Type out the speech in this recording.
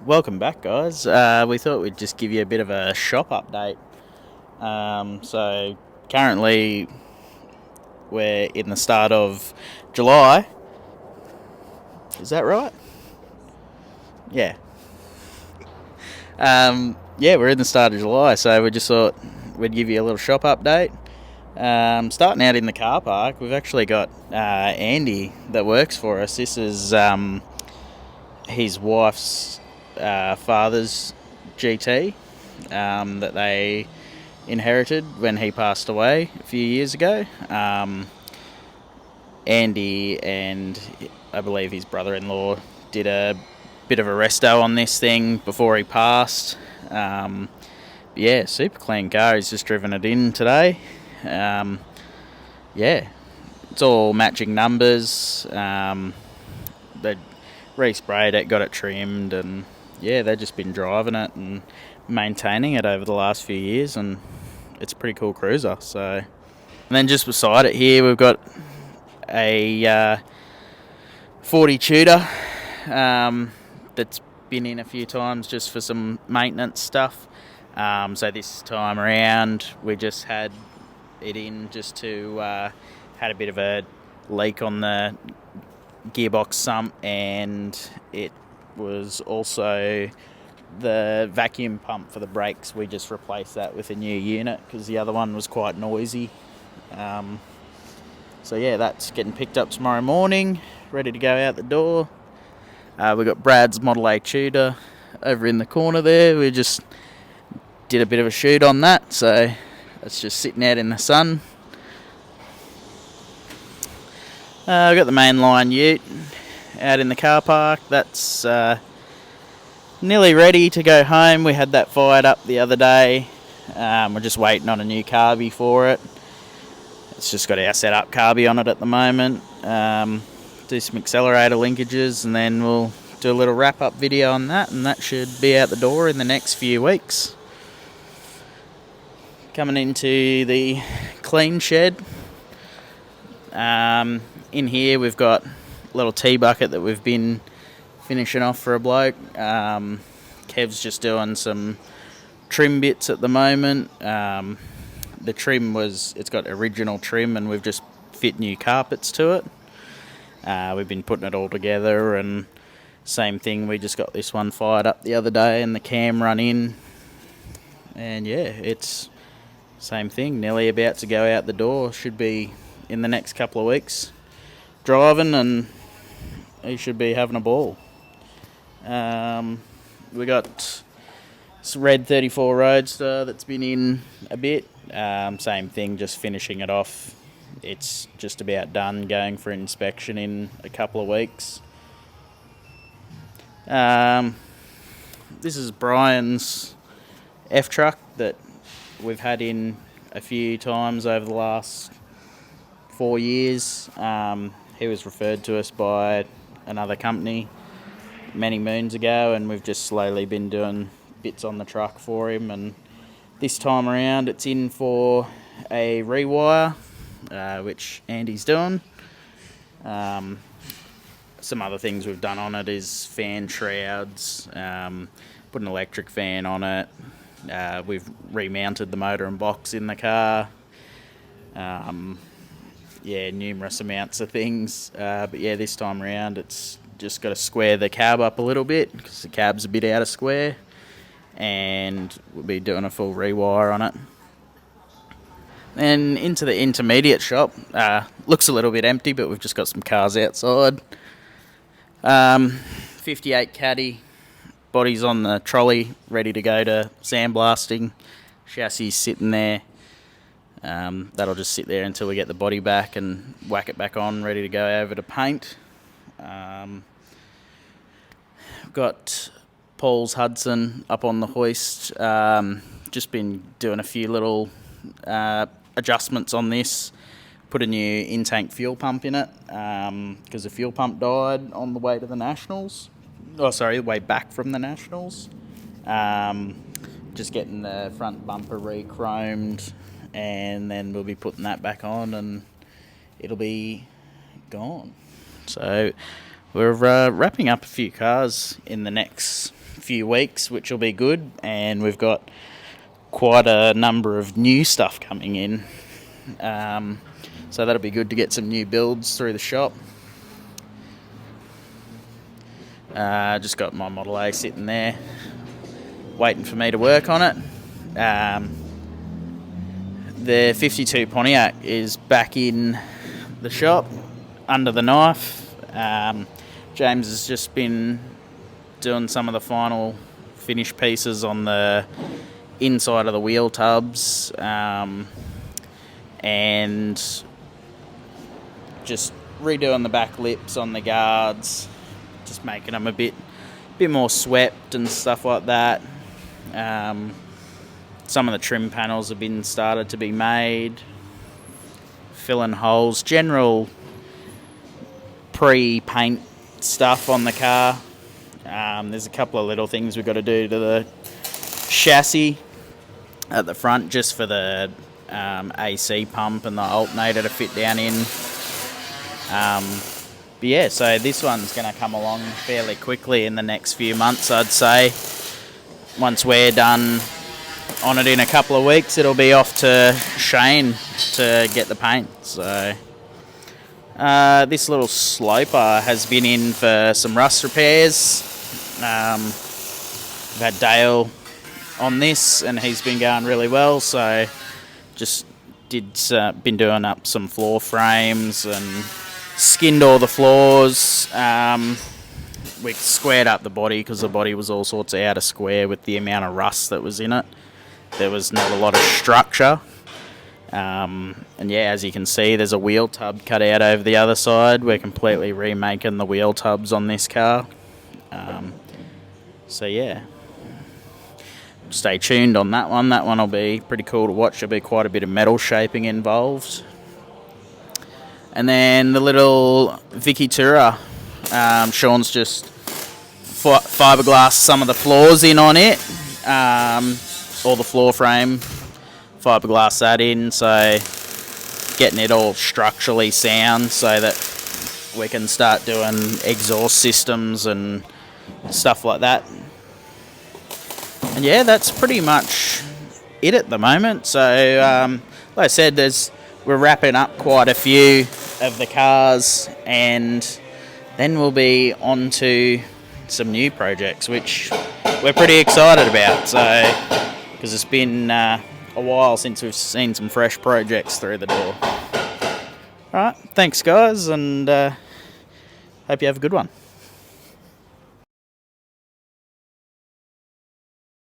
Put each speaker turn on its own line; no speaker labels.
Welcome back, guys. We thought we'd just give you a bit of a shop update. So, currently, we're in the start of July. Is that right? Yeah. Yeah, we're in the start of July, so we just thought we'd give you a little shop update. Starting out in the car park, we've actually got Andy that works for us. This is his wife's father's GT that they inherited when he passed away a few years ago. Andy and I believe his brother-in-law did a bit of a resto on this thing before he passed. Yeah, super clean car. He's just driven it in today. Yeah, it's all matching numbers. They resprayed it, got it trimmed, and yeah, they've just been driving it and maintaining it over the last few years, and it's a pretty cool cruiser. So, and then just beside it here, we've got a 40 Tudor that's been in a few times just for some maintenance stuff. So this time around, we just had it in just to had a bit of a leak on the gearbox sump, and it was also the vacuum pump for the brakes. We just replaced that with a new unit because the other one was quite noisy. So yeah, that's getting picked up tomorrow morning, ready to go out the door. We've got Brad's Model A Tudor over in the corner there. We just did a bit of a shoot on that, so it's just sitting out in the sun. We've got the mainline ute out in the car park. That's nearly ready to go home. We had that fired up the other day. We're just waiting on a new carby for it. It's just got our setup carby on it at the moment. Do some accelerator linkages, and then we'll do a little wrap-up video on that, and that should be out the door in the next few weeks. Coming into the clean shed. In here we've got a little tea bucket that we've been finishing off for a bloke. Kev's just doing some trim bits at the moment. The trim it's got original trim, and we've just fit new carpets to it. We've been putting it all together, and same thing, we just got this one fired up the other day and the cam run in. And yeah, it's same thing, nearly about to go out the door. Should be in the next couple of weeks driving, and he should be having a ball. We got this red 34 Roadster that's been in a bit. Same thing, just finishing it off. It's just about done, going for inspection in a couple of weeks. This is Brian's F-Truck that we've had in a few times over the last 4 years. He was referred to us by another company many moons ago, and we've just slowly been doing bits on the truck for him, and this time around it's in for a rewire, which Andy's doing. Some other things we've done on it is fan shrouds, put an electric fan on it. We've remounted the motor and box in the car. Yeah, numerous amounts of things. But yeah, this time around it's just got to square the cab up a little bit because the cab's a bit out of square, and we'll be doing a full rewire on it. Then into the intermediate shop. Looks a little bit empty, but we've just got some cars outside. 58 Caddy, body's on the trolley, ready to go to sandblasting. Chassis sitting there. That'll just sit there until we get the body back and whack it back on, ready to go over to paint. Got Paul's Hudson up on the hoist. Just been doing a few little adjustments on this. Put a new in-tank fuel pump in it because the fuel pump died on the way to the Nationals. Oh, sorry, the way back from the Nationals. Just getting the front bumper re-chromed, and then we'll be putting that back on, and it'll be gone. So we're wrapping up a few cars in the next few weeks, which will be good, and we've got quite a number of new stuff coming in. So that'll be good to get some new builds through the shop. Just got my Model A sitting there, waiting for me to work on it. The 52 Pontiac is back in the shop, under the knife. James has just been doing some of the final finish pieces on the inside of the wheel tubs, and just redoing the back lips on the guards, just making them a bit more swept and stuff like that. Some of the trim panels have been started to be made, filling holes, general pre-paint stuff on the car. There's a couple of little things we've got to do to the chassis at the front, just for the AC pump and the alternator to fit down in. But yeah, so this one's going to come along fairly quickly in the next few months, I'd say. Once we're done on it in a couple of weeks, it'll be off to Shane to get the paint. So this little sloper has been in for some rust repairs. We've had Dale on this, and he's been going really well. So just been doing up some floor frames and skinned all the floors. We squared up the body because the body was all sorts of out of square with the amount of rust that was in it. There was not a lot of structure. And yeah, as you can see, there's a wheel tub cut out over the other side. We're completely remaking the wheel tubs on this car. So yeah, stay tuned on that one. That one will be pretty cool to watch. There'll be quite a bit of metal shaping involved. And then the little Vicky Tura, Sean's just fiberglass some of the floors in on it. All the floor frame, fiberglass that in, so getting it all structurally sound so that we can start doing exhaust systems and stuff like that. And yeah, that's pretty much it at the moment. So like I said, we're wrapping up quite a few of the cars, and then we'll be on to some new projects, which we're pretty excited about. So because it's been a while since we've seen some fresh projects through the door. All right, thanks guys, and hope you have a good one.